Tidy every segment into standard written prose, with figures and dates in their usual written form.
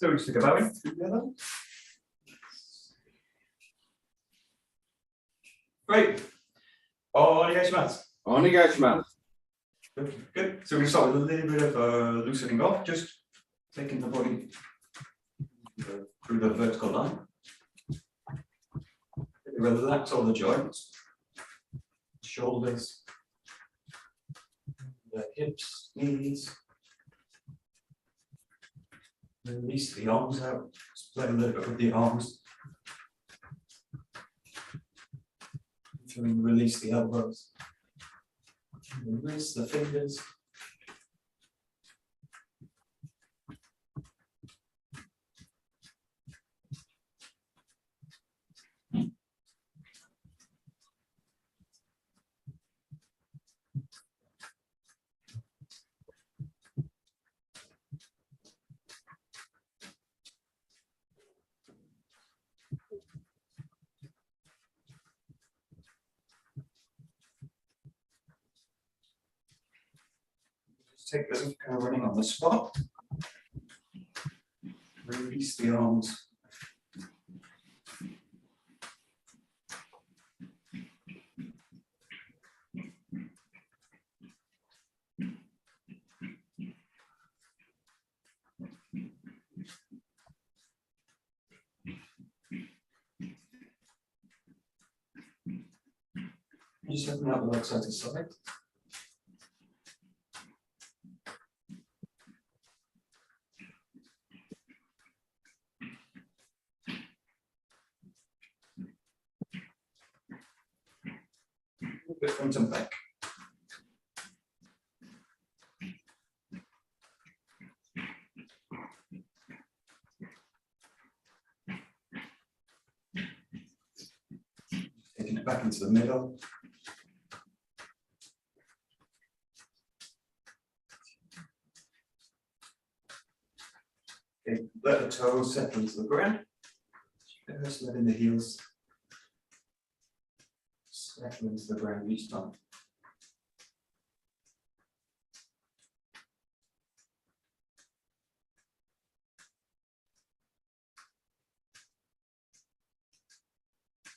So we just take a bowing together. Great. 𝘰𝘰𝘦𝘴𝘩𝘦. 𝘰𝘰𝘦𝘴𝘩𝘦. Good. So we start with a little bit of loosening off, just taking the body through the vertical line. Relax all the joints, shoulders, the hips, knees. Release the arms out. Just play a little bit with the arms. Release the elbows. Release the fingers. Take this kind of running on the spot. Release the arms. Just open out the leg side to side. Bit front and back. Taking it back into the middle. Okay, let the toes settle into the ground. Just letting the heels settle into the ground each time.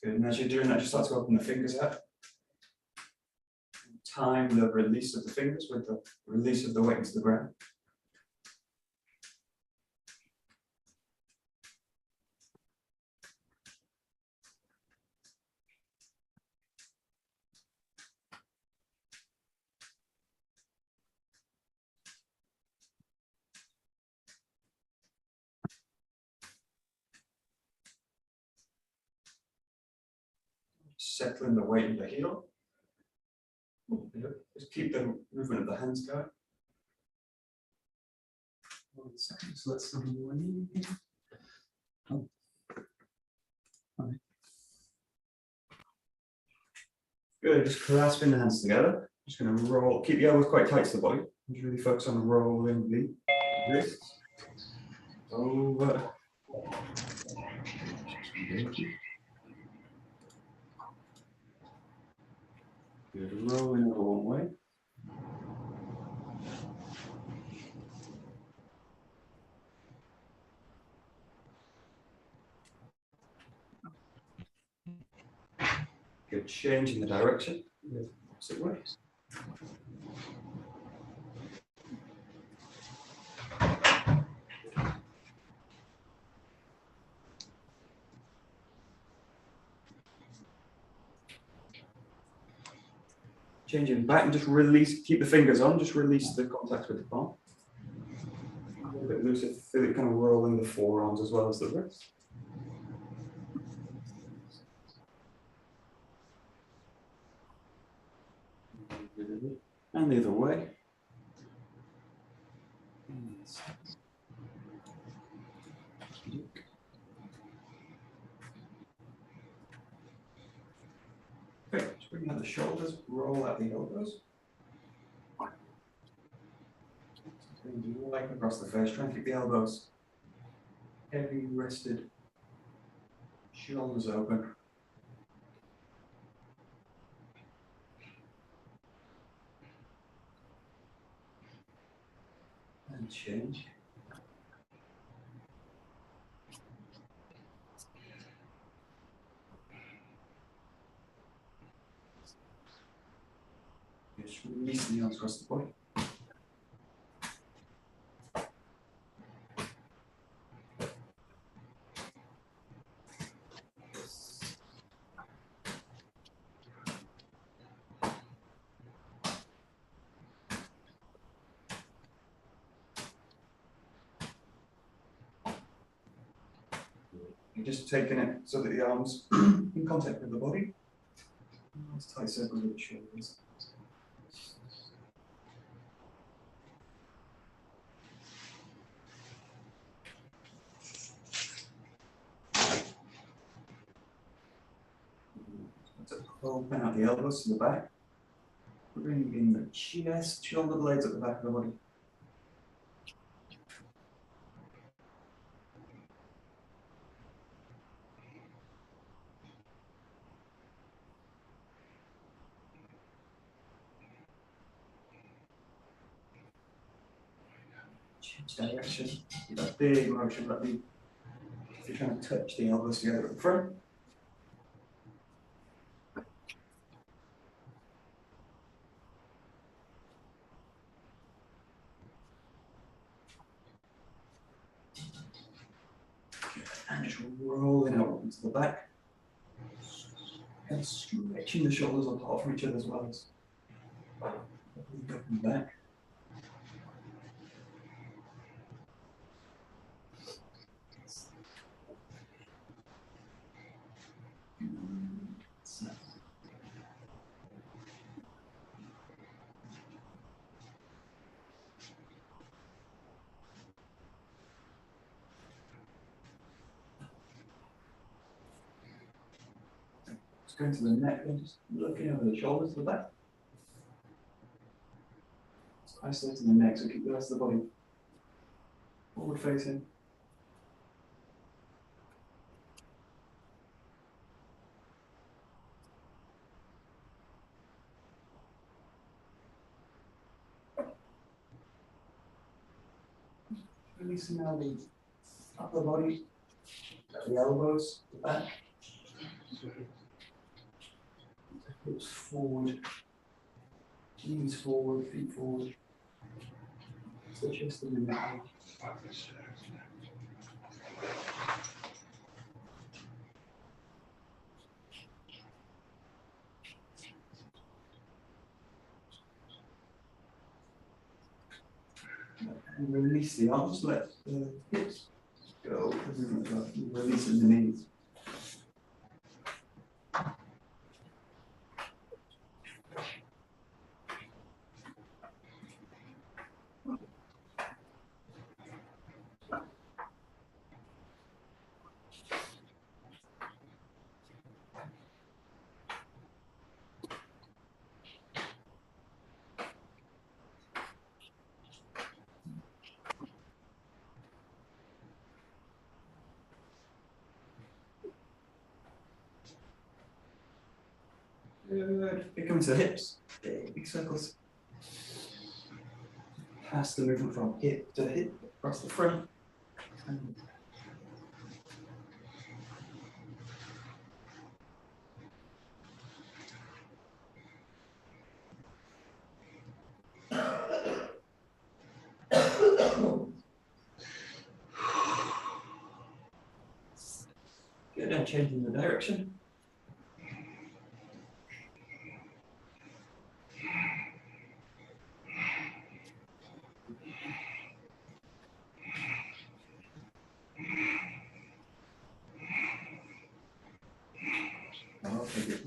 Good, and as you're doing that, just start to open the fingers out. Time the release of the fingers with the release of the weight into the ground. Settling the weight in the heel. Just keep the movement of the hands going. 1 second, so let's see one knee. Oh. Okay. Good, just clasping the hands together. Just going to roll, keep the elbows quite tight to the body. Just really focus on rolling the wrists over. Good, rolling over one way. Good, changing the direction with opposite ways. Changing back and just release, keep the fingers on, just release the contact with the palm. A little bit looser, feel it kind of rolling the forearms as well as the wrists. And the other way. Okay, just bring out the shoulders, roll out the elbows. Leg across the face, try and keep the elbows heavy rested, shoulders open. And change. Just releasing the arms across the body. You're just taking it so that the arms in contact with the body. Nice tight circles with the shoulders. Open out the elbows to the back. Bring in the chest, shoulder blades at the back of the body. Change direction. Get that big motion, that big. If you're trying to touch the elbows together at the front. And just rolling out into the back. And stretching the shoulders apart from each other as well as up and back. Going to the neck and just looking over the shoulders to the back. Just isolating the neck, so keep the rest of the body forward facing. Releasing now the upper body, the elbows, the back. Hips forward, knees forward, feet forward. So chest in the neck. And release the arms, let the hips go. Releasing the knees. Good. Here comes the hips. Big circles. Pass the movement from hip to hip across the front. And good, and changing the direction.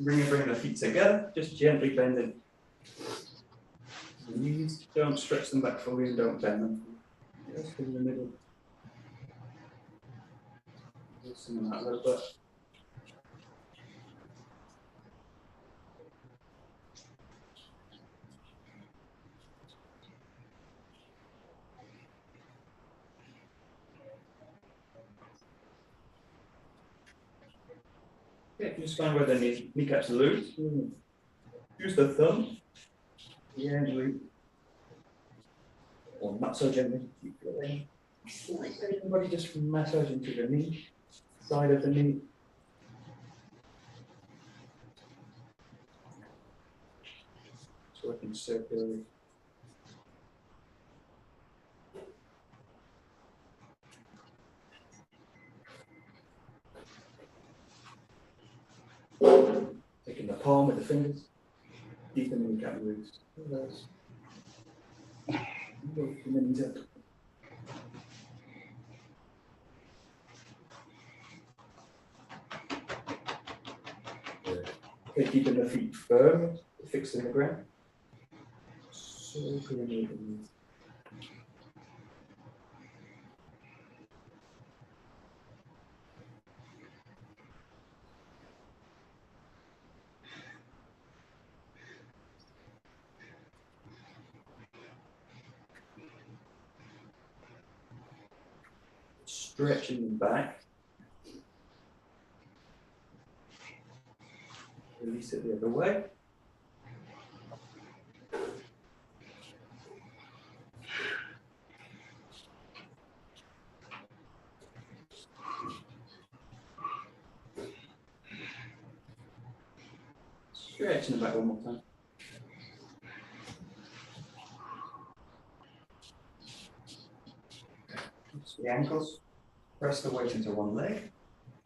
Bring the feet together, just gently bending. The knees, don't stretch them back fully and don't bend them. Just in the middle. Loosen that a little bit. Okay, just find where the kneecaps are loose. Use the thumb, gently, or not so gently. Keep feeling slightly. Everybody just massage into the knee, side of the knee. So working circularly. Taking the palm with the fingers, deepening the cat roots. Okay, keeping the feet firm, fixed in the ground. Circling. Stretching back. Release it the other way. Stretching it back one more time. The ankles. Press the weight into one leg.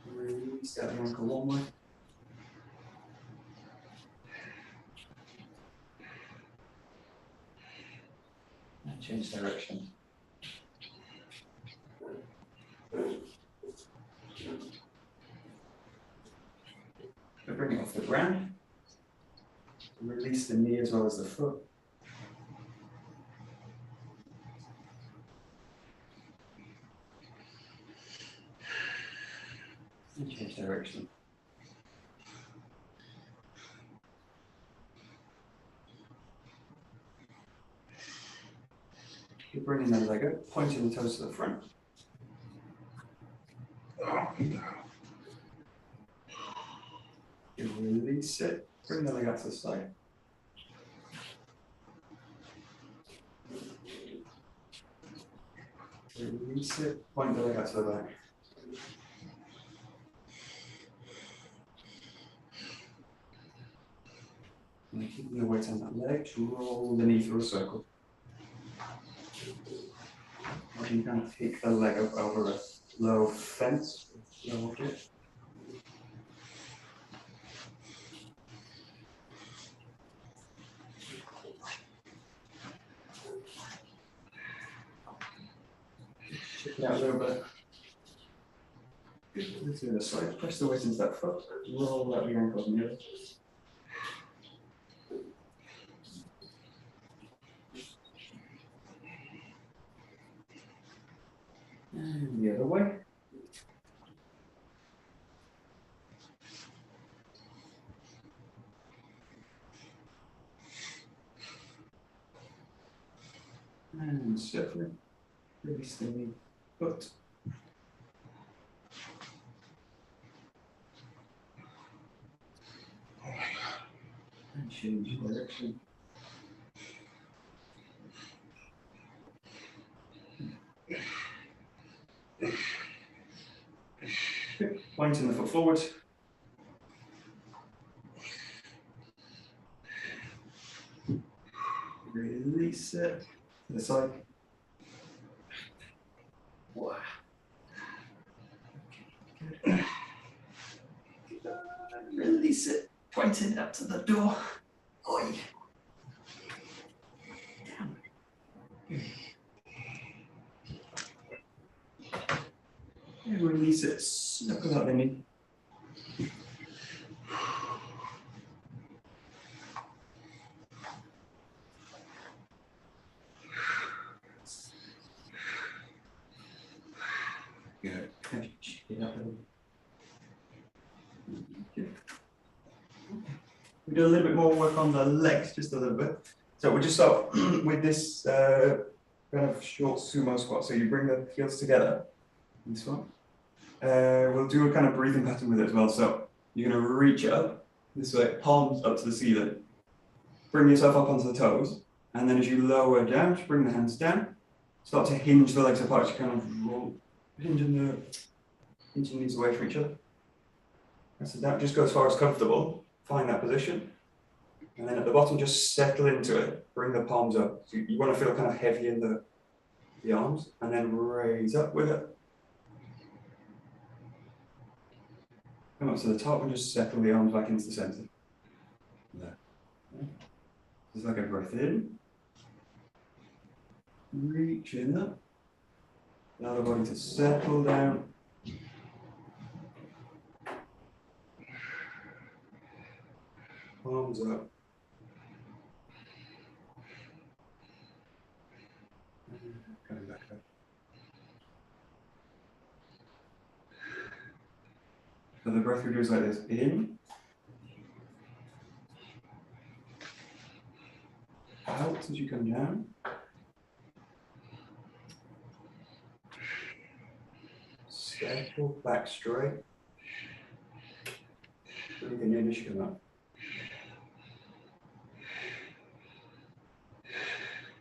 Release that ankle one way. And change direction. We bring it off the ground. Release the knee as well as the foot. And change direction. You're bringing the leg up, pointing the toes to the front. You release it, bring the leg out to the side. Release it, point the leg out to the back. And keeping the weight on that leg, roll the knee through a circle. Or you can take the leg up over a low fence, low object. Check it out a little bit. Good. To the side, press the weight into that foot, roll out the ankle on the other. And the other way. And circling. Release the knee, foot. And change direction. Pointing the foot forward. Release it to the side. Wow. Okay, good. Release it, pointing up to the door. Oi. Down. And release it, knuckle out the knee. Good. It up a little. Good. We do a little bit more work on the legs, just a little bit. So we'll just start with this kind of short sumo squat. So you bring the heels together. This one. We'll do a kind of breathing pattern with it as well. So you're going to reach up this way, palms up to the ceiling. Bring yourself up onto the toes. And then as you lower down, just bring the hands down. Start to hinge the legs apart. You kind of roll, hinging these away from each other. So that just go as far as comfortable. Find that position. And then at the bottom, just settle into it. Bring the palms up. So you want to feel kind of heavy in the arms, and then raise up with it. Come up to the top and just settle the arms back into the center. There. Just like a breath in. Reach in up. Allow the body to settle down. Palms up. Coming back up. So the breath we do is like this. In. Out as you come down. Settle back straight. Breathe in as you come up.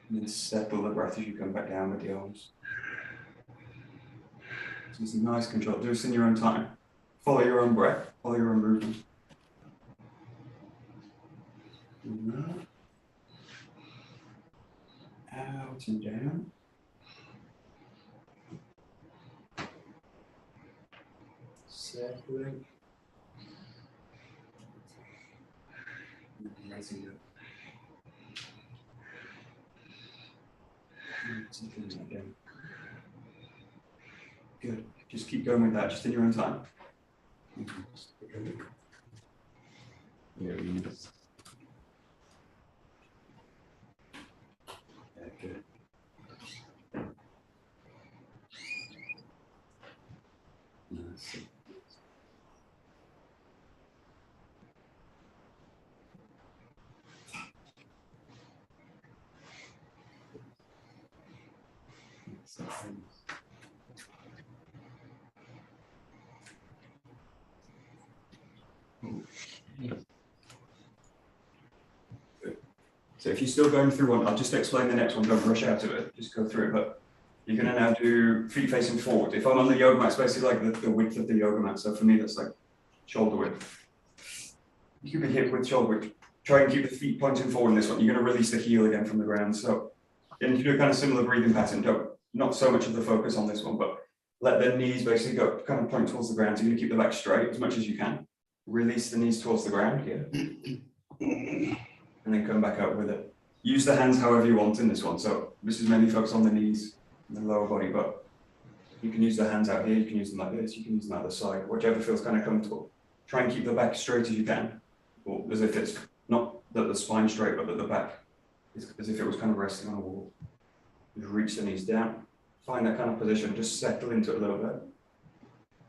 And then settle the breath as you come back down with the arms. So it's a nice control. Do this in your own time. Follow your own breath. Follow your own movement. Out and down. Settling. And raising up. Settling that down. Good. Just keep going with that, just in your own time. There he is. Yeah, good. Nice. So if you're still going through one, I'll just explain the next one, don't rush out of it, just go through it. But you're going to now do feet facing forward. If I'm on the yoga mat, it's basically like the width of the yoga mat. So for me, that's like shoulder width. You keep the hip width, shoulder width. Try and keep the feet pointing forward in this one. You're going to release the heel again from the ground. So and you do a kind of similar breathing pattern. Not so much of the focus on this one, but let the knees basically go kind of point towards the ground. So you're going to keep the back straight as much as you can. Release the knees towards the ground here. And then come back up with it. Use the hands however you want in this one. So this is mainly focused on the knees and the lower body, but you can use the hands out here, you can use them like this, you can use them out the side, whichever feels kind of comfortable. Try and keep the back straight as you can, or as if it's not that the spine's straight, but that the back is as if it was kind of resting on a wall. Just reach the knees down, find that kind of position, just settle into it a little bit,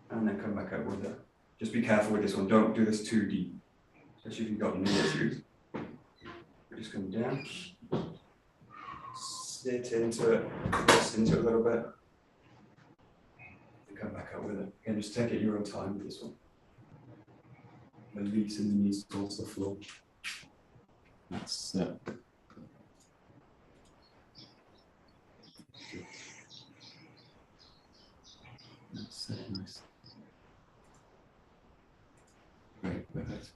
and then come back up with it. Just be careful with this one, don't do this too deep, especially if you've got knee issues. Just come down, sit into it, rest into it a little bit, and come back up with it. Again, just take it your own time with this one. Releasing the knees towards the floor. That's nice. Great, perfect.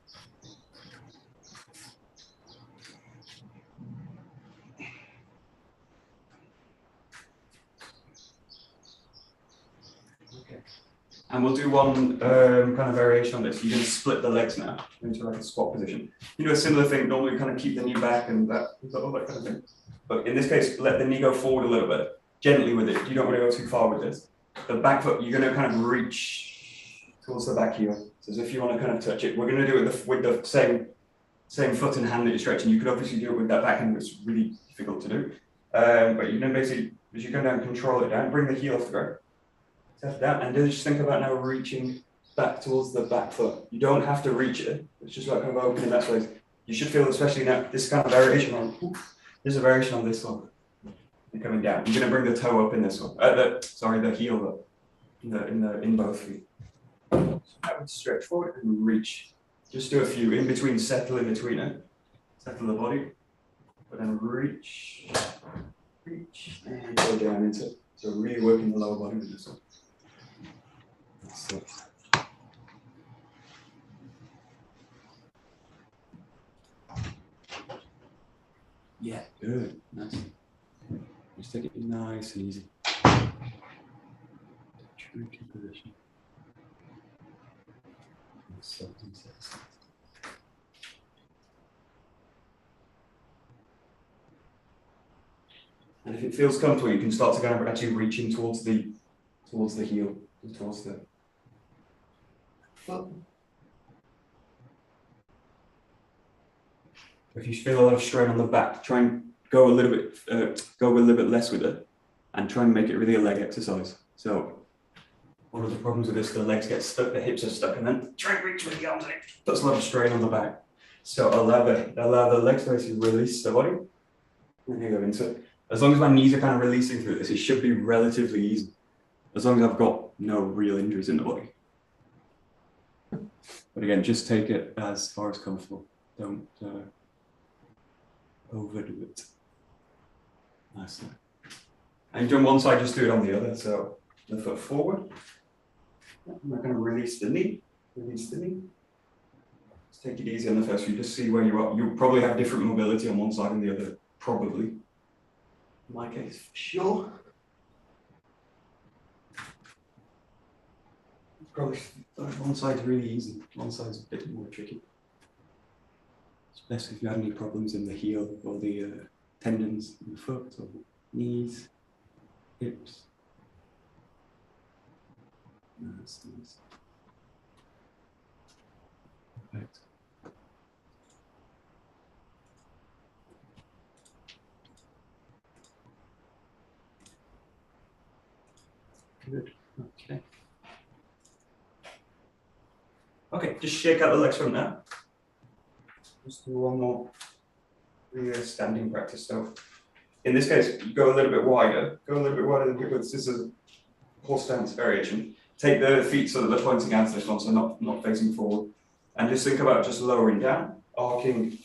And we'll do one kind of variation on this. You're going to split the legs now into like a squat position. You do a similar thing, normally kind of keep the knee back and all that kind of thing. But in this case, let the knee go forward a little bit, gently with it. You don't want to go too far with this. The back foot, you're going to kind of reach towards the back heel. So as if you want to kind of touch it. We're going to do it with the same foot and hand that you're stretching. You could obviously do it with that back hand, it's really difficult to do. But you can basically, as you come down, control it down, bring the heel off the ground. Set down, and just think about now reaching back towards the back foot. You don't have to reach it. It's just like kind of opening that space. You should feel, especially now, this kind of variation on. There's a variation on this one. You're coming down. You're going to bring the toe up in this one. The heel up in both feet. So that would stretch forward and reach. Just do a few in between. Settle in between it. Settle the body, but then reach, and go down into it. So really working the lower body with this one. So. Yeah, good. Nice. Just take it nice and easy. Tricky position. And if it feels comfortable, you can start to kind of actually reach in towards the heel, towards the foot. If you feel a lot of strain on the back, try and go a little bit less with it, and try and make it really a leg exercise. So one of the problems with this, the legs get stuck, the hips are stuck, and then try and reach with the arms, and it puts a lot of strain on the back. So allow the legs to basically release the body, and you go into it. As long as my knees are kind of releasing through this, it should be relatively easy. As long as I've got no real injuries in the body. But again, just take it as far as comfortable. Don't overdo it. Nice. And you've done one side, just do it on the other. So the foot forward. I'm going to release the knee. Release the knee. Just take it easy on the first few. Just see where you are. You'll probably have different mobility on one side and the other. Probably. In my case, for sure. Probably one side's really easy. One side's a bit more tricky. Especially if you have any problems in the heel or the tendons in the foot or knees, hips. That's nice. Perfect. Good. Okay. Okay, just shake out the legs from there. Just do one more standing practice. So in this case, you go a little bit wider. Go a little bit wider than people. This is a horse stance variation. Take the feet so that they're pointing out to this one, so not facing forward. And just think about just lowering down, arcing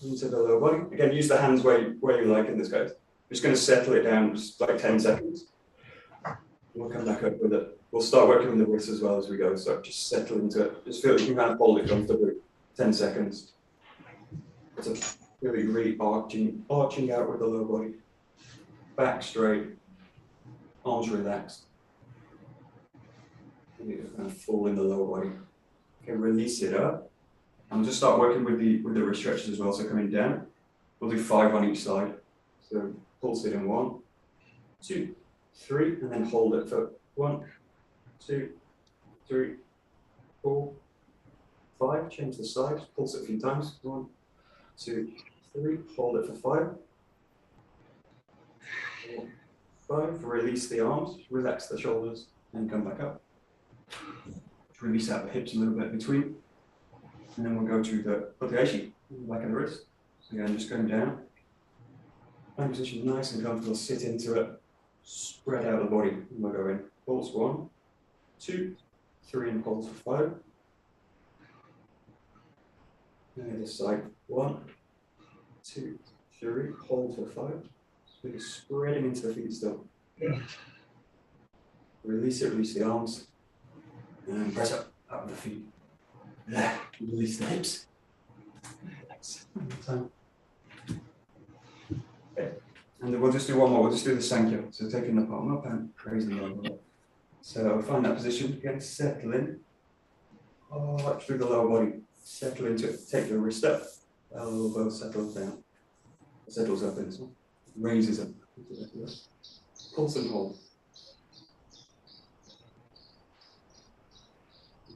into the lower body. Again, use the hands where you like in this case. Just going to settle it down just like 10 seconds. We'll come back up with it. We'll start working with the wrists as well as we go. So just settle into it. Just feel like you can kind of hold it comfortably. 10 seconds. It's a really arching out with the lower body. Back straight. Arms relaxed. And you kind of fall in the lower body. Okay, release it up. And just start working with the wrist stretches as well. So coming down. We'll do 5 on each side. So pulse it in 1, 2, 3, and then hold it for 1, 2, 3, 4, 5. Change the side, pulse it a few times. 1, 2, 3. Hold it for 5. 4, 5. Release the arms, relax the shoulders, and come back up. Release out the hips a little bit between. And then we'll go to the 𝘥𝘰𝘦𝘦𝘴, back of the wrist. So again, just going down. Find position nice and comfortable, sit into it. Spread out the body. And we'll go in. Pulse 1, 2, 3, and pulse for 5. And this side. 1, 2, 3. Hold for 5. So we're spreading into the feet still. Release it, release the arms. And press up with the feet. Release the hips. Thanks. Okay. And then we'll just do one more. We'll just do the 𝘱𝘰𝘀. So taking the palm up and raising the elbow up. So find that position. Again, settle in. Up through the lower body. Settle into it. Take the wrist up. Elbow settles down. Settles up in this one. Raises up. Pulse and hold.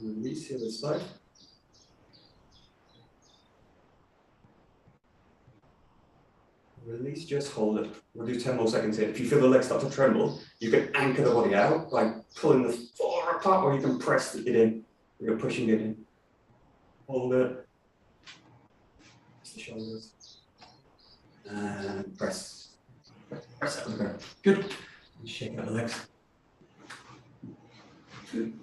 Release the other side. Release, just hold it. We'll do 10 more seconds here. If you feel the legs start to tremble, you can anchor the body out by pulling the floor apart, or you can press it in. You're pushing it in. Hold it. Press the shoulders. And press. Press out the ground. Good. And shake out the legs. Good.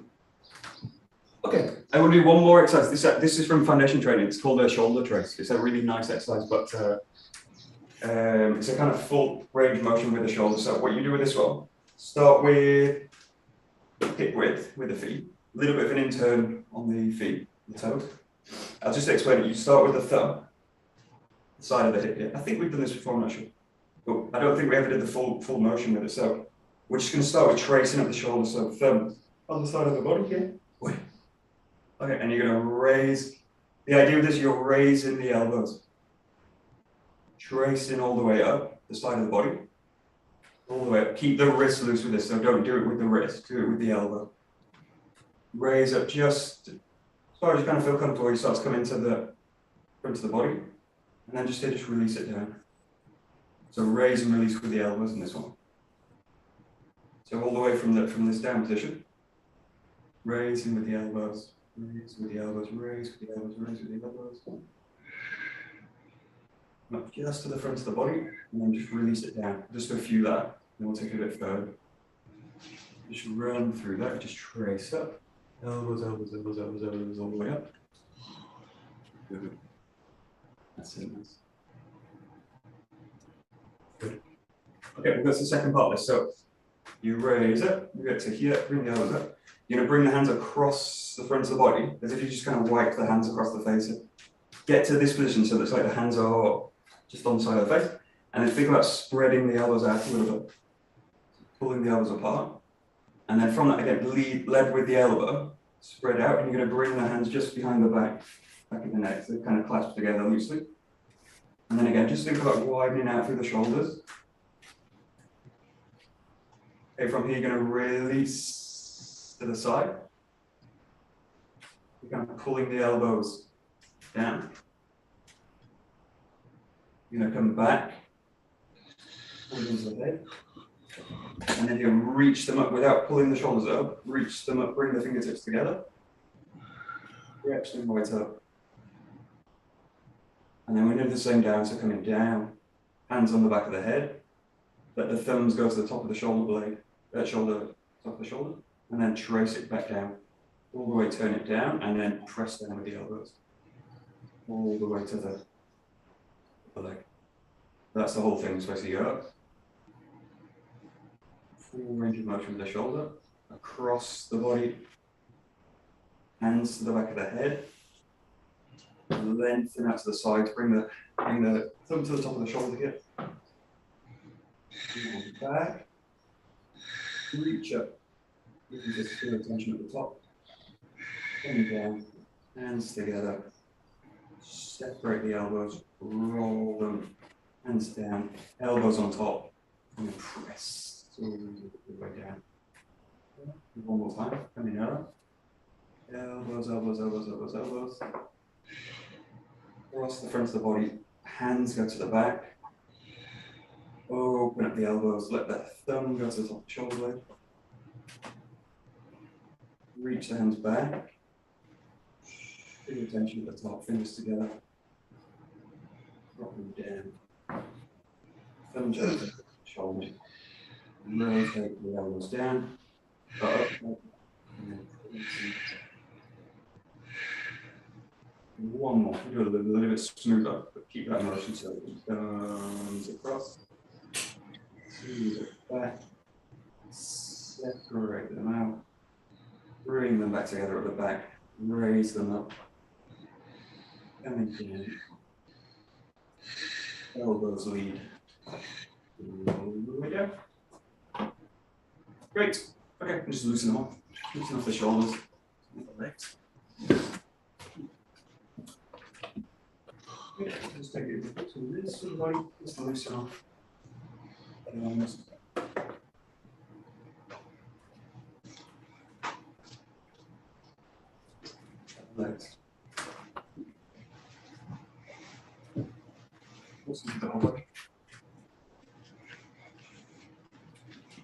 Okay, I will do one more exercise. This is from foundation training. It's called a shoulder trace. It's a really nice exercise, but it's a kind of full range motion with the shoulder. So what you do with this one, start with hip width with the feet, a little bit of an in-turn on the feet, the toes. I'll just explain it. You start with the thumb, the side of the hip here. I think we've done this before, I'm not sure. But I don't think we ever did the full motion with it. So we're just going to start with tracing up the shoulder. So thumb on the side of the body here. Okay, and you're going to raise. The idea of this, you're raising the elbows. Tracing all the way up the side of the body. All the way up. Keep the wrist loose with this, so don't do it with the wrist, do it with the elbow. Raise up just as far as you kind of feel comfortable. You start to come into the front of the body, and then just release it down. So raise and release with the elbows in this one. So all the way from this down position, raising with the elbows, raise with the elbows, raise with the elbows, raise with the elbows. Up just to the front of the body, and then just release it down. Just a few there, and we'll take it a bit further. Just run through that, just trace up. Elbows, elbows, elbows, elbows, elbows, all the way up. Good. That's it. Nice. Good. Okay, we'll go to the second part of this. So you raise it, you get to here, bring the elbows up. You're going to bring the hands across the front of the body, as if you just kind of wipe the hands across the face. Get to this position so that it's like the hands are just on the side of the face. And then think about spreading the elbows out a little bit. Pulling the elbows apart. And then from that, again, led with the elbow, spread out, and you're going to bring the hands just behind the back of the neck, so kind of clasp together loosely. And then again, just think about widening out through the shoulders. Okay, from here, you're going to release to the side. You're kind of pulling the elbows down. You're going to come back, pull into the head. And then you reach them up without pulling the shoulders up. Reach them up, bring the fingertips together. Stretch them right up. And then we're going to do the same down, so coming down. Hands on the back of the head. Let the thumbs go to the top of the shoulder blade. Top of the shoulder. And then trace it back down. All the way, turn it down, and then press down with the elbows. All the way to the leg. That's the whole thing, so you up. Full range of motion with the shoulder, across the body, hands to the back of the head, lengthen out to the sides, bring the thumb to the top of the shoulder here, back, reach up, you can just feel the tension at the top, coming down, hands together, separate the elbows, roll them, hands down, elbows on top, and press. All the way down. One more time, coming out. Elbows, elbows, elbows, elbows, elbows. Across the front of the body, hands go to the back. Open up the elbows, let the thumb go to the top of the shoulder blade. Reach the hands back. Feel the tension at the top, fingers together. Drop them down. Thumb to the shoulder. Rotate the elbows down, up, and then one more. We do a little bit smoother, but keep that motion so it comes across, smooth it back, separate them out, bring them back together at the back, raise them up, coming in, elbows lead, all the way down. Great. Okay, just loosen them off. Loosen off the shoulders, the legs. Yeah, just take it to this body, just to loosen off. Legs. Also the whole body.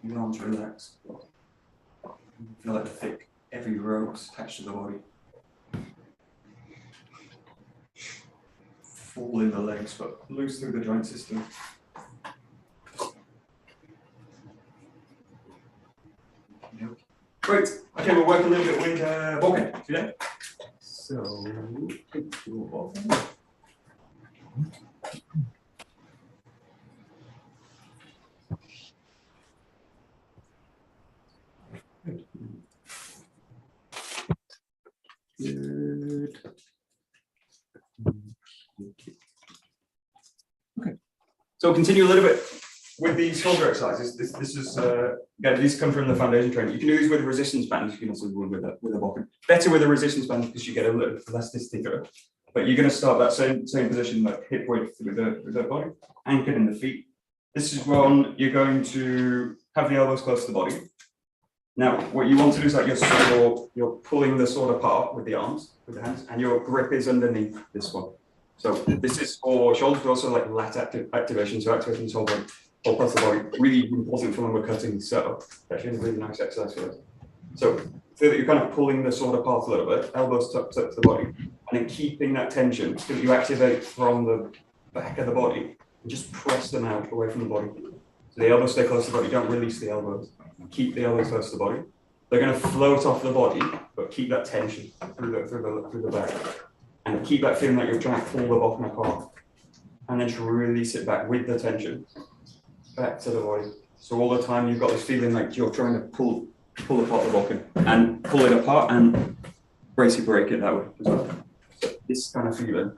Your arms relaxed. You feel like the thick, heavy ropes attached to the body. Full in the legs, but loose through the joint system. Great. Okay, we'll work a little bit with 𝘏𝑰 today. So, take your 𝘏𝑰. Good. So we'll continue a little bit with these shoulder exercises. This is again, these come from the foundation training. You can do these with a resistance band. You can also do with a bokken. Better with a resistance band because you get a little elasticity to it. But you're going to start that same position, like hip width with the body, anchored in the feet. This is one you're going to have the elbows close to the body. Now, what you want to do is like you're pulling the sword apart with the arms, with the hands, and your grip is underneath this one. So this is for shoulders, but also like lat activation, so activating this whole body, whole part of the body. Really important for when we're cutting. So actually, a really nice exercise for this. So feel that you're kind of pulling the sword apart a little bit, elbows tucked up to the body, and then keeping that tension so that you activate from the back of the body and just press them out away from the body. So the elbows stay close to the body. Don't release the elbows. Keep the elbows close to the body. They're going to float off the body, but keep that tension through the back. And keep that feeling like you're trying to pull the bokken apart. And then to release it back with the tension back to the body. So all the time you've got this feeling like you're trying to pull apart the bokken and pull it apart and brace break it that way as well. So this kind of feeling.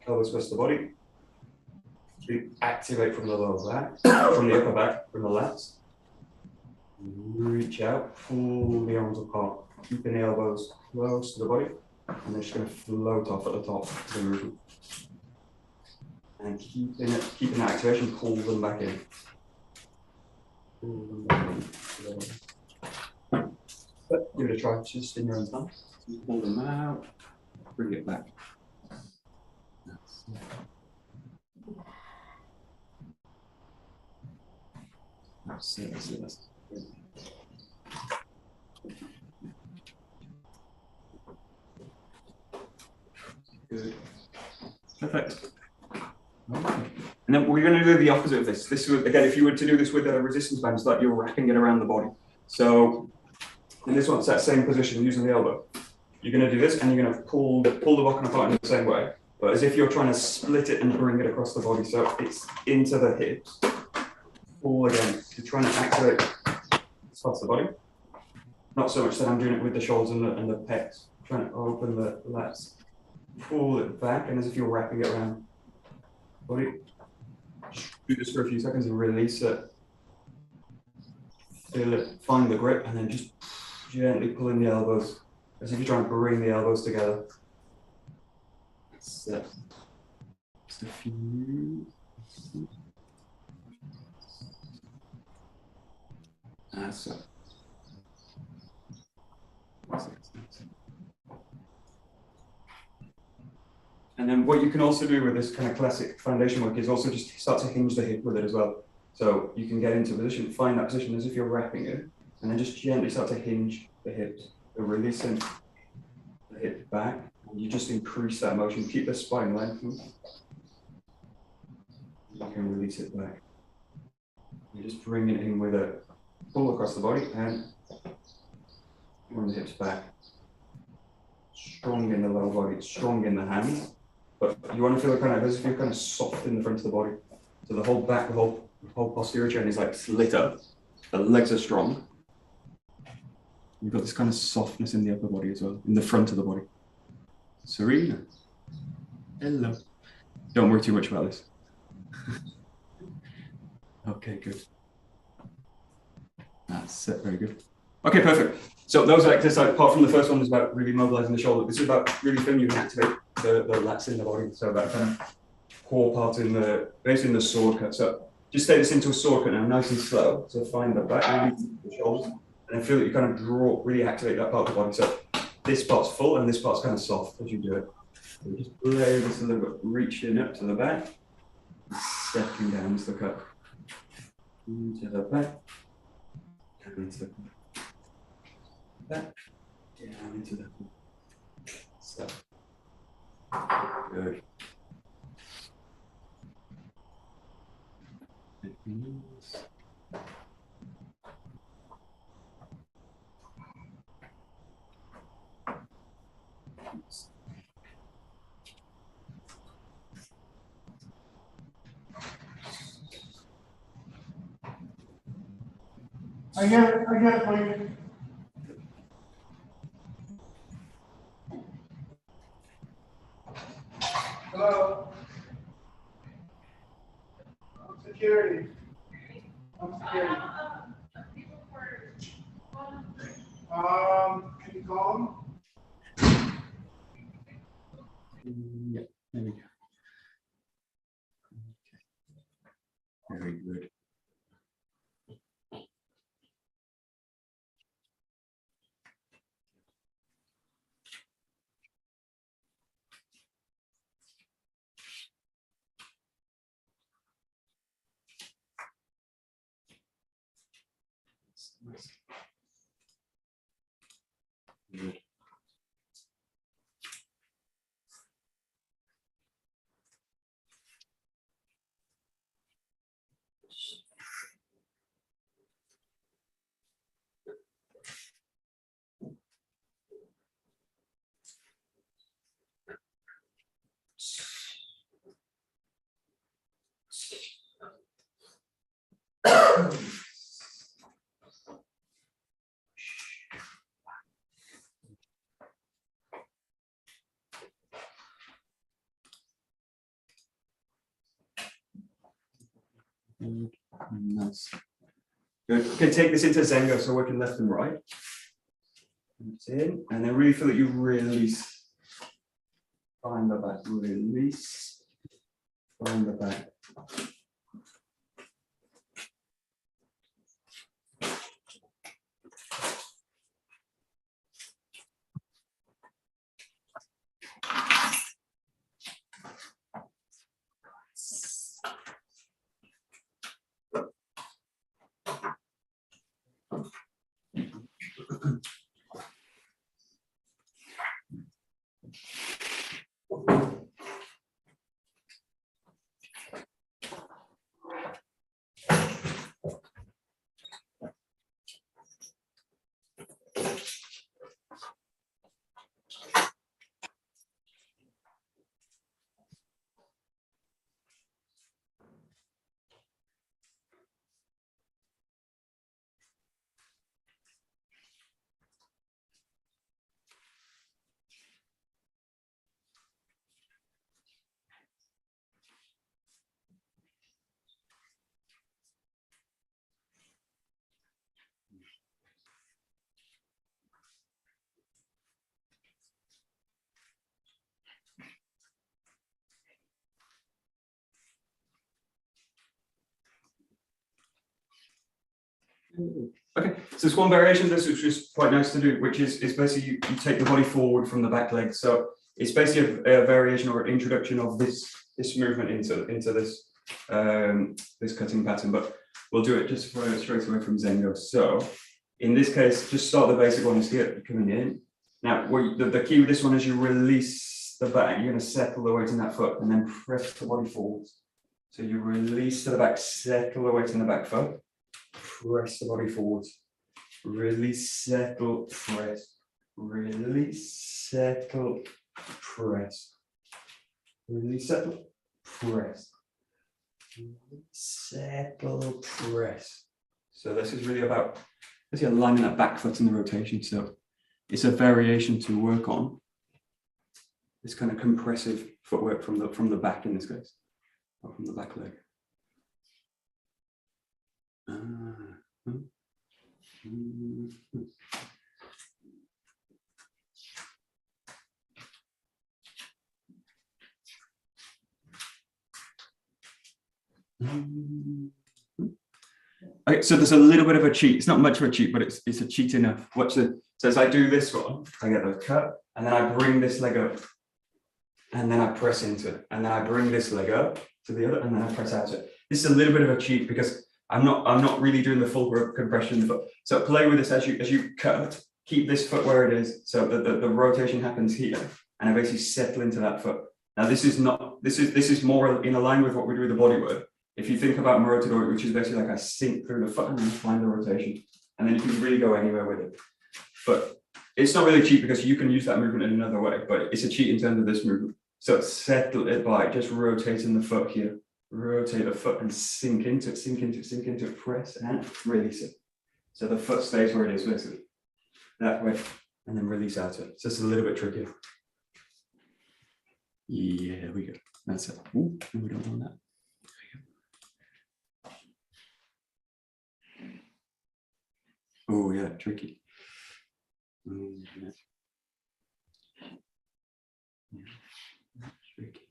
Elbows close to the body. You activate from the lower back, from the upper back, from the lats. Reach out, pull the arms apart, keeping the elbows close to the body. And they're just going to float off at the top of the movement. And keeping that activation, pull them back in. Pull them back in. But give it a try, just in your own time. Pull them out, bring it back. That's it. Good. Perfect. And then we're going to do the opposite of this. This would, again, if you were to do this with a resistance band, it's like you're wrapping it around the body. So in this one, it's that same position using the elbow. You're going to do this, and you're going to pull the bokken apart in the same way, but as if you're trying to split it and bring it across the body. So it's into the hips. Pull again. You're trying to activate this part of the body. Not so much that I'm doing it with the shoulders and the pecs. I'm trying to open the lats. Pull it back, and as if you're wrapping it around the body. Do this for a few seconds and release it. Feel it, find the grip, and then just gently pull in the elbows, as if you're trying to bring the elbows together. That's it. Just a few. That's it. And then what you can also do with this kind of classic foundation work is also just start to hinge the hip with it as well. So you can get into a position, find that position as if you're wrapping it, and then just gently start to hinge the hips. So releasing the hip back, and you just increase that motion. Keep the spine lengthened. You can release it back. You just bring it in with a pull across the body and run the hips back. Strong in the lower body, strong in the hands. But you want to feel kind of as if you're kind of soft in the front of the body. So the whole back, the whole posterior chain is like slit up. The legs are strong. You've got this kind of softness in the upper body as well, in the front of the body. Serena. Hello. Don't worry too much about this. Okay, good. That's it, very good. Okay, perfect. So those are exercises, apart from the first one, is about really mobilizing the shoulder. This is about really feeling you can activate the lats in the body. So that kind of core part in the, basically in the sword cut. So just take this into a sword cut now, nice and slow. So find the back, really the shoulders, and then feel that you kind of draw, really activate that part of the body. So this part's full and this part's kind of soft as you do it. So just lay this a little bit, reaching up to the back, stepping down into the cut. Into the back, down into the back, down into the so good. I get it, please. Hello? security. I'm security. Can you call him? Yeah, there we go. Okay. Very good. Good. Nice. Good. Okay, take this into 𝑧𝘰𝘅, so working left and right. That's in, and then really feel that you release. Find the back, release. Find the back. Okay, so there's one variation of this which is quite nice to do, which is basically you take the body forward from the back leg. So it's basically a variation or introduction of this movement into this this cutting pattern, but we'll do it just straight away from 𝑧𝘰𝘅. So in this case, just start the basic one is here coming in. Now the key with this one is you release the back, you're going to settle the weight in that foot and then press the body forwards. So you release to the back, settle the weight in the back foot. Press the body forwards, release, settle, press, release, settle, press, release, settle, press, release, settle, press. So this is really about aligning that back foot in the rotation. So it's a variation to work on this kind of compressive footwork from the back in this case, or from the back leg. Okay, so there's a little bit of a cheat. It's not much of a cheat, but it's a cheat enough. Watch it. So as I do this one, I get the cut, and then I bring this leg up, and then I press into it, and then I bring this leg up to the other, and then I press out it. This is a little bit of a cheat because I'm not really doing the full compression of the foot. So play with this as you cut, keep this foot where it is, so that the rotation happens here, and I basically settle into that foot. Now this is more in line with what we do with the bodywork. If you think about 𝘰𝘪𝑡𝑒𝑑𝑜, which is basically like I sink through the foot and then find the rotation, and then you can really go anywhere with it. But it's not really cheat because you can use that movement in another way, but it's a cheat in terms of this movement. So settle it by just rotating the foot here. Rotate the foot and sink into it, sink into it, sink into it, press and release it. So the foot stays where it is basically. That way, and then release out it. So it's a little bit trickier. Yeah, there we go. That's it. Ooh, we don't want that. Oh yeah, tricky. Yeah. Yeah, tricky.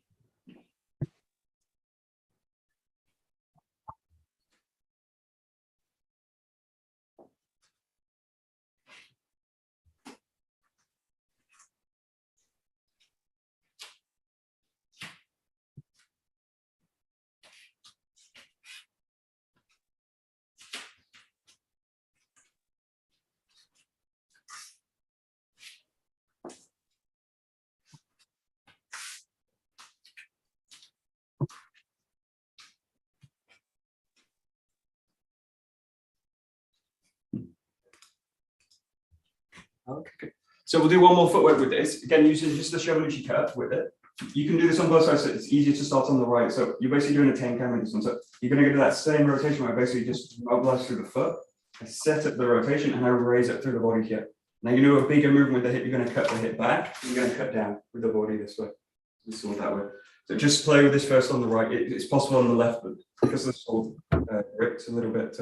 Okay. So we'll do one more footwork with this. Again, using just the 𝘱𝘰𝘠𝘪𝘭𝘥𝘪𝘆 with it. You can do this on both sides, so it's easier to start on the right. So you're basically doing a 10 count with this one. So you're going to do that same rotation where I basically just mobilize through the foot. I set up the rotation and I raise it through the body here. Now you do a bigger movement with the hip, you're going to cut the hip back, you're going to cut down with the body this way. This one that way. So just play with this first on the right. It's possible on the left, but because the sword grip's a little bit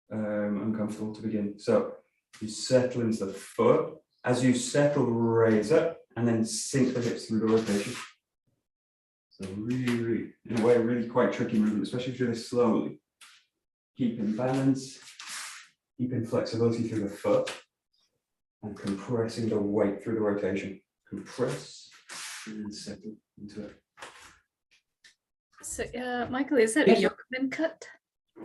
uncomfortable to begin. So you settle into the foot. As you settle, raise it, and then sink the hips through the rotation. So really, in a way, really quite tricky movement, especially if you do this slowly. Keeping balance, keeping flexibility through the foot, and compressing the weight through the rotation. Compress, and then settle into it. So, Michael, is that a 𝘱𝘰𝘠𝘦𝘴 cut?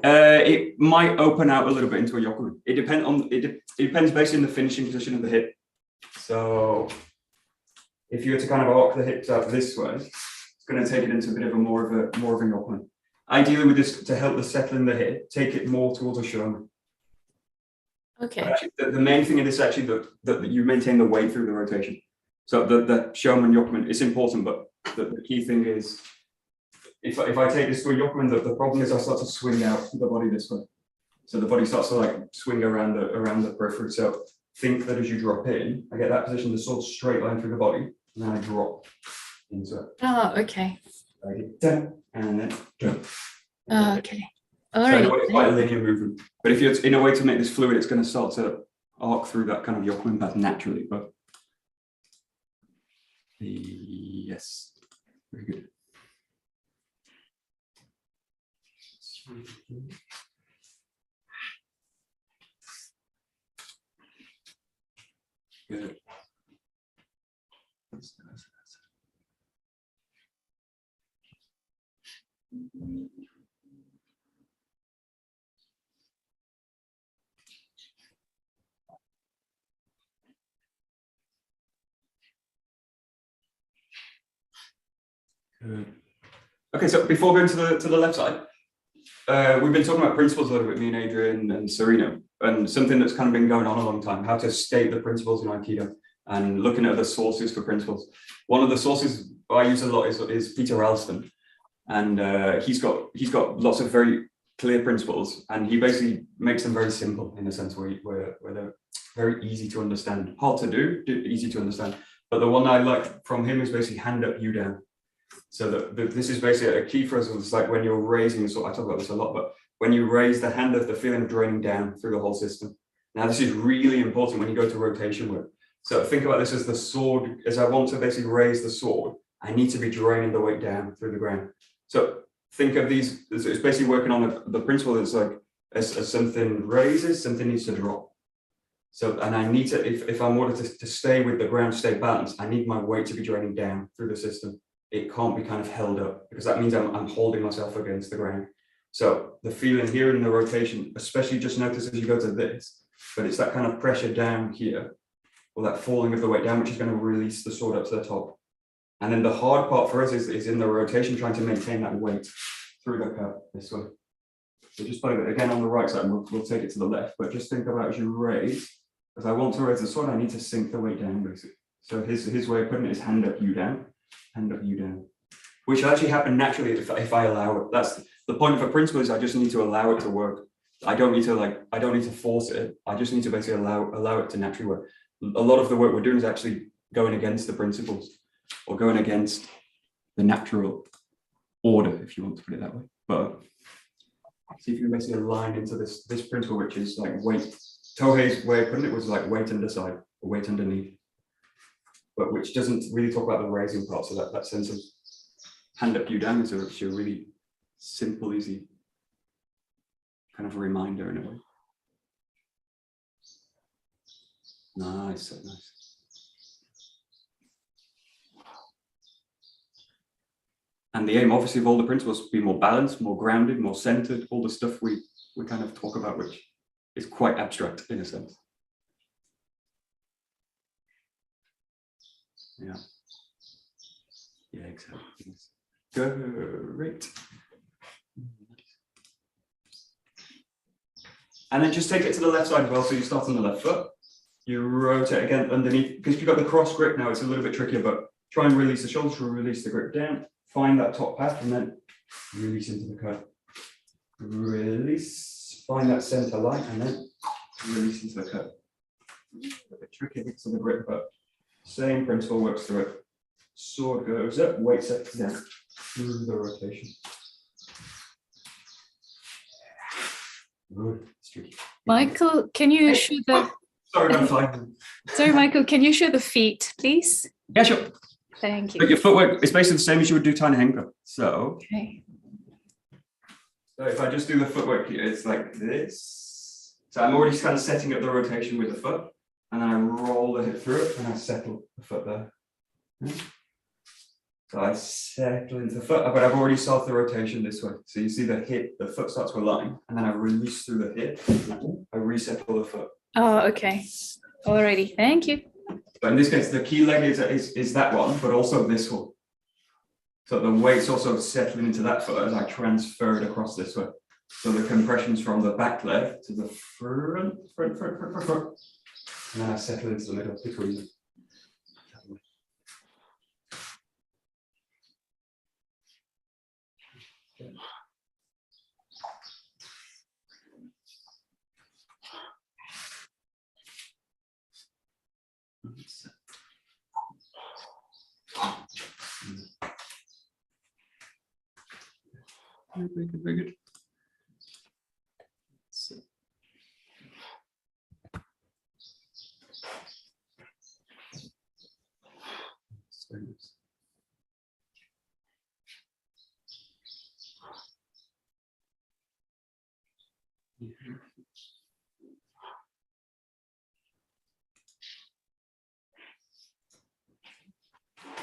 It might open out a little bit into a 𝘱𝘰𝘠𝘦𝘴. It depends basically on the finishing position of the hip. So if you were to kind of arc the hips out this way, it's going to take it into a bit of a more of a 𝘱𝘰𝘠𝘦𝘴. Ideally, with this to help the settle in the hip, take it more towards a 𝘱𝘰𝘠𝘦. Okay. Actually, the main thing in this actually that you maintain the weight through the rotation. So the 𝘱𝘰𝘠𝘦𝘴 is important, but the key thing is if I take this to a 𝘱𝘰𝘠𝘦, the problem is I start to swing out the body this way. So the body starts to like swing around the periphery. So think that as you drop in, I get that position, the sword straight line through the body, and then I drop into it. Oh, okay. Down, and then jump. Oh, okay. All So right. it's quite a linear movement. But if you're in a way to make this fluid, it's going to start to arc through that kind of 𝘱𝘰𝘠𝘦 path naturally. But yes, very good. Good. Good. Okay, so before going to the left side, we've been talking about principles a little bit, me and Adrian and Serena, and something that's kind of been going on a long time, how to state the principles in Aikido and looking at the sources for principles. One of the sources I use a lot is Peter Ralston, and he's got lots of very clear principles, and he basically makes them very simple in a sense where they're very easy to understand, hard to do, easy to understand. But the one I like from him is basically hand up, you down. So this is basically a key for us. It's like when you're raising the sword, I talk about this a lot, but when you raise the hand up, the feeling of draining down through the whole system. Now, this is really important when you go to rotation work. So think about this as the sword, as I want to basically raise the sword, I need to be draining the weight down through the ground. So think of these, it's basically working on the principle that's like, as something raises, something needs to drop. So, and I need to, if I'm ordered to stay with the ground, stay balanced, I need my weight to be draining down through the system. It can't be kind of held up, because that means I'm holding myself against the ground. So the feeling here in the rotation, especially just notice as you go to this, but it's that kind of pressure down here, or that falling of the weight down, which is going to release the sword up to the top. And then the hard part for us is in the rotation, trying to maintain that weight through the cut this way. So just play it again on the right side, and we'll take it to the left, but just think about as you raise, as I want to raise the sword, I need to sink the weight down basically. So his way of putting it is hand up, you down. Hand up, you down, which will actually happen naturally if I allow it. That's the point of a principle, is I just need to allow it to work. I don't need to force it. I just need to basically allow it to naturally work. A lot of the work we're doing is actually going against the principles, or going against the natural order, if you want to put it that way. But see if you can basically align into this principle, which is like weight Tohei's way of putting it was like weight underside, or weight underneath, but which doesn't really talk about the raising part. So that sense of hand up, you down is a really simple, easy kind of reminder in a way. Nice, so nice. And the aim, obviously, of all the principles to be more balanced, more grounded, more centered, all the stuff we kind of talk about, which is quite abstract in a sense. Yeah. Yeah, exactly. Great. And then just take it to the left side as well. So you start on the left foot. You rotate again underneath, because you've got the cross grip now, it's a little bit trickier, but try and release the shoulders, release the grip down. Find that top path and then release into the curve. Release, find that center line and then release into the curve. A bit tricky because of the grip, but same principle works through it. Sword goes up, weight sets down through the rotation. Good, it's tricky. Michael, can you show the? Sorry, I'm fine. Sorry, Michael, can you show the feet, please? Yeah, sure. Thank you. But your footwork is basically the same as you would do tiny henko. So, Okay. so if I just do the footwork here, it's like this. So I'm already kind of setting up the rotation with the foot, and then I roll the hip through it, and I settle the foot there. So I settle into the foot, but I've already started the rotation this way. So you see the hip, the foot starts to align, and then I release through the hip. I resettle the foot. Oh, okay. Alrighty. Thank you. But in this case, the key leg is that one, but also this one. So the weight's also settling into that foot as I transfer it across this way. So the compression's from the back leg to the front. And then I settle into the middle between them. Very good, very good. So.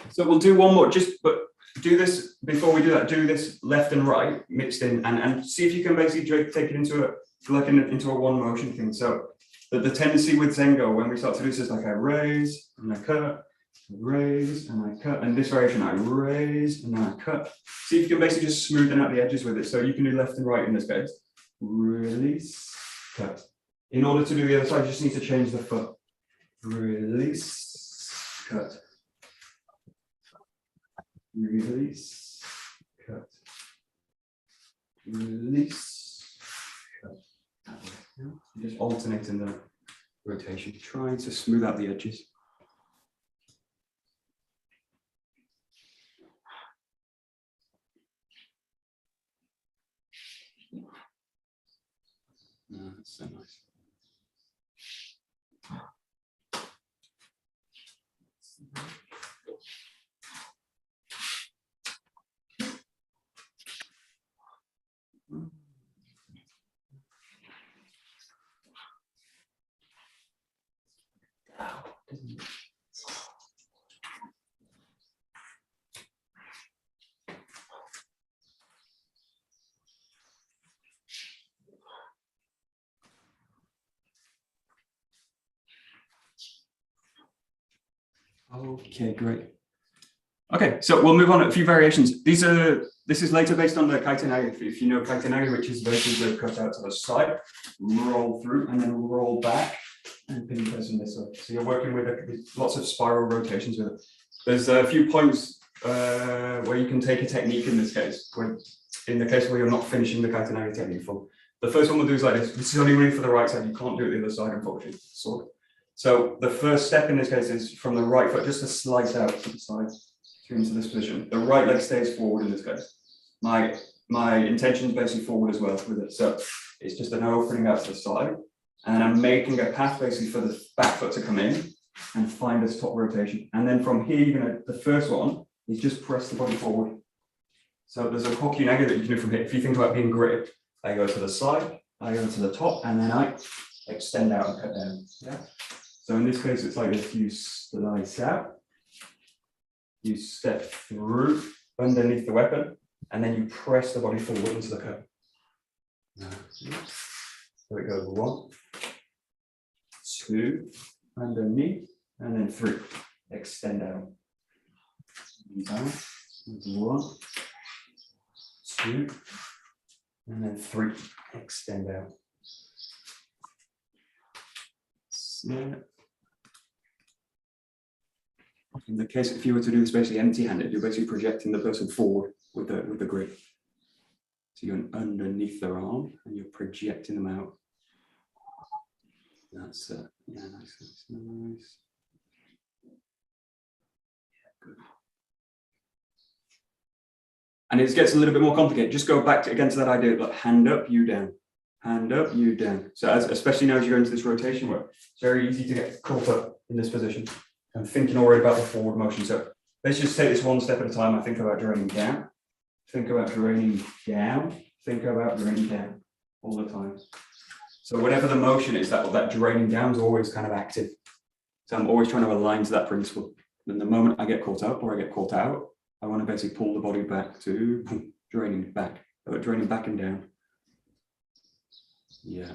So we'll do one more, but do this before we do that. Do this left and right mixed in, and see if you can basically take it into a one motion thing. So the tendency with Zengo when we start to do this is like I raise and I cut, raise and I cut, and this variation I raise and then I cut. See if you can basically just smoothen out the edges with it. So you can do left and right in this case. Release, cut. In order to do the other side, you just need to change the foot. Release, cut. Release, cut. Release, cut. Just alternating the rotation, trying to smooth out the edges. Oh, that's so nice. Okay, great. Okay, so we'll move on to a few variations. This is later based on the kaitenage. If you know kaitenage, which is basically cut out to the side, roll through, and then roll back, and pin person this way. So you're working with lots of spiral rotations with it. There's a few points where you can take a technique in this case. In the case where you're not finishing the kaitenage technique full. The first one we'll do is like this. This is only really for the right side. You can't do it the other side, unfortunately. Sort of. So the first step in this case is from the right foot, just to slice out to the side into this position. The right leg stays forward in this case. My intention is basically forward as well with it. So it's just an opening out to the side. And I'm making a path basically for the back foot to come in and find this top rotation. And then from here, you're gonna, the first one is just press the body forward. So there's a 𝘥𝘰𝘦𝘴𝘩 that you can do from here. If you think about being gripped, I go to the side, I go to the top, and then I extend out and cut down. Yeah. So in this case, it's like this: you slice out, you step through underneath the weapon, and then you press the body forward into the cut. So it goes 1, 2, underneath, and then 3. Extend out. Down. 1, 2, and then 3. Extend out. So, in the case, if you were to do this basically empty-handed, you're basically projecting the person forward with the grip. So you're underneath their arm and you're projecting them out. That's it. Yeah, nice, nice. Yeah, good. And it gets a little bit more complicated. Just go back again to that idea of like hand up, you down. Hand up, you down. So especially now as you go into this rotation work, it's very easy to get caught up in this position and thinking already about the forward motion. So let's just take this one step at a time. I think about draining down, think about draining down, think about draining down all the time. So whatever the motion is, that draining down is always kind of active. So I'm always trying to align to that principle. And the moment I get caught up or I get caught out, I want to basically pull the body back to draining back and down. Yeah.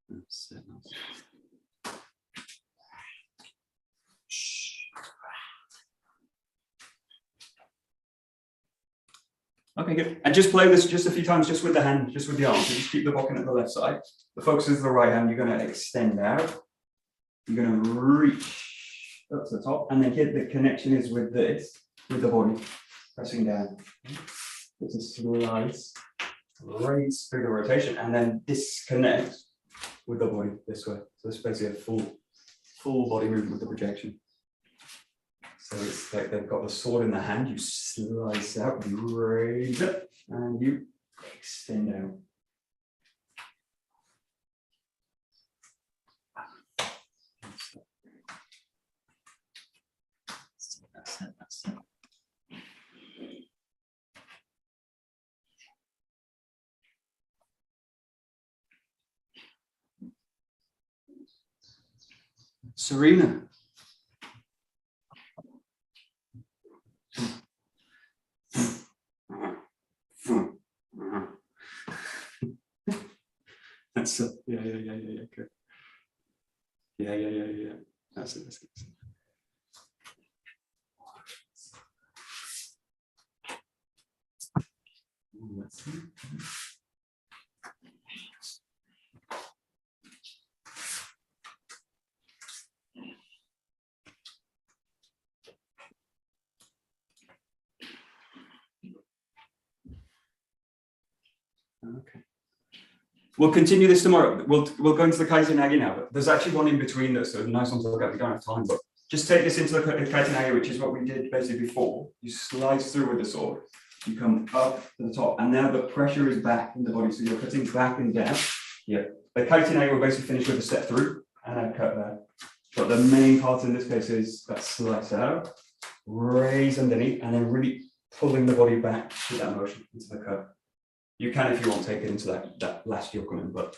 That's it. Okay, good. And just play this just a few times, just with the hand, just with the arm. So just keep the blocking at the left side. The focus is the right hand. You're going to extend out. You're going to reach up to the top, and then here the connection is with this, with the body pressing down. It's a slice, raise through the rotation, and then disconnect with the body this way. So it's basically a full body movement with the projection. So it's like they've got the sword in the hand, you slice out, you raise it, and you extend out. That's it, that's it. Serena. That's it. Yeah, good. Yeah. That's it. That's it. Okay. We'll continue this tomorrow. We'll go into the 𝘰𝘦𝘴𝘩 now, but there's actually one in between that's a nice one to look at. We don't have time, but just take this into the 𝘰𝘦𝘴𝘩, which is what we did basically before. You slice through with the sword, you come up to the top, and now the pressure is back in the body, so you're cutting back and down. Yeah, the 𝘰𝘦𝘴𝘩 will basically finish with a step through and then cut there. But the main part in this case is that slice out, raise underneath, and then really pulling the body back with that motion into the cut. You can, if you want, take it into that last 𝘥𝘰𝘦𝘴, but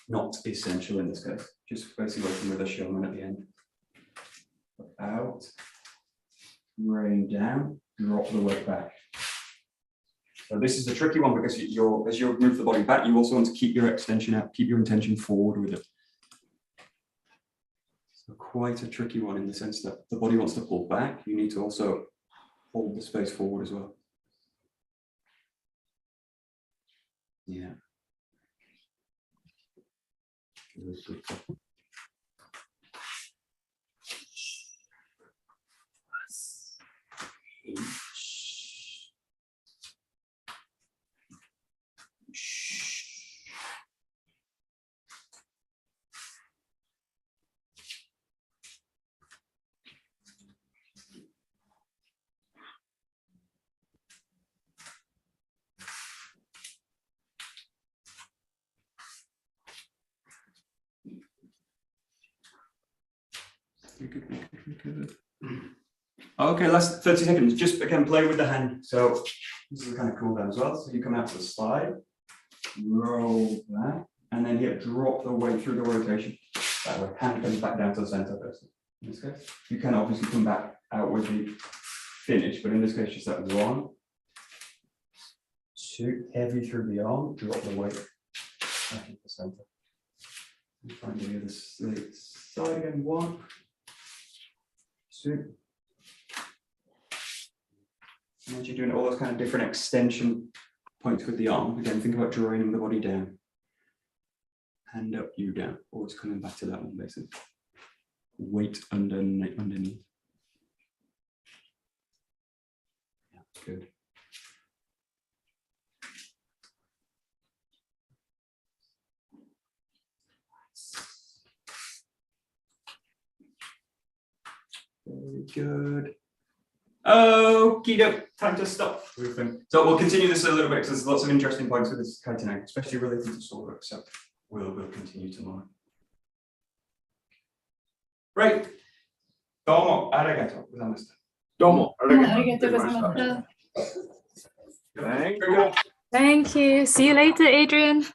not essential in this case. Just basically working with a 𝘱𝘰𝘦 at the end. Out, rain down, drop the weight back. So this is the tricky one because as you move the body back, you also want to keep your extension out, keep your intention forward with it. So quite a tricky one in the sense that the body wants to pull back. You need to also hold the space forward as well. Yeah. Good. Good. Okay, last 30 seconds. Just again, play with the hand. So this is kind of cool down as well. So you come out to the slide, roll back, and then here, drop the weight through the rotation. That way, hand comes back down to the center first. In this case, you can obviously come back out with the finish, but in this case, just that 1, 2, heavy through the arm, drop the weight back into the center. And find the other side again. 1, 2. And as you're doing all those kind of different extension points with the arm, again, think about draining the body down. Hand up, you down. Always coming back to that one, basically. Weight underneath. Yeah, good. Very good. Okie doke, time to stop. So we'll continue this a little bit because there's lots of interesting points with this kaiten, especially related to sword work. So we'll continue tomorrow. Right. Domo arigato gozaimasu. Domo. Arigatou gozaimasu. Thank you. Thank you. See you later, Adrian.